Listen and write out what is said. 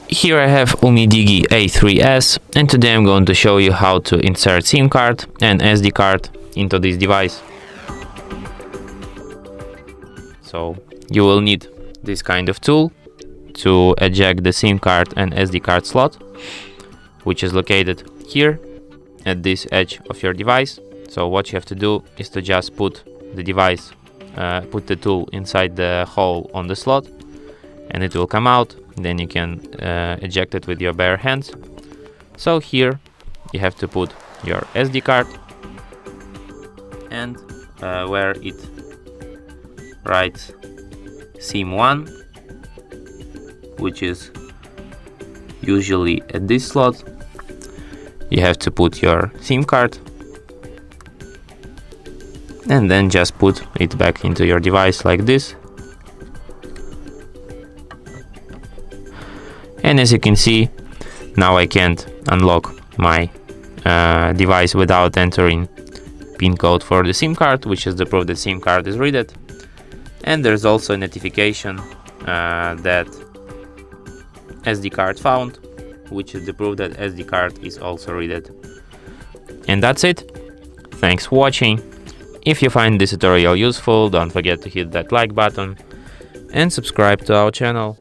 Here I have Umidigi A3S, and today I'm going to show you how to insert SIM card and SD card into this device. So you will need this kind of tool to eject the SIM card and SD card slot, which is located here at this edge of your device. So what you have to do is to just put the device, put the tool inside the hole on the slot, and it will come out. Then you can eject it with your bare hands. So here you have to put your SD card, and where it writes SIM1, which is usually at this slot, you have to put your SIM card and then just put it back into your device like this. And as you can see, now I can't unlock my device without entering PIN code for the SIM card, which is the proof that SIM card is read. And there's also a notification that SD card found, which is the proof that SD card is also read. And that's it. Thanks for watching. If you find this tutorial useful, don't forget to hit that like button and subscribe to our channel.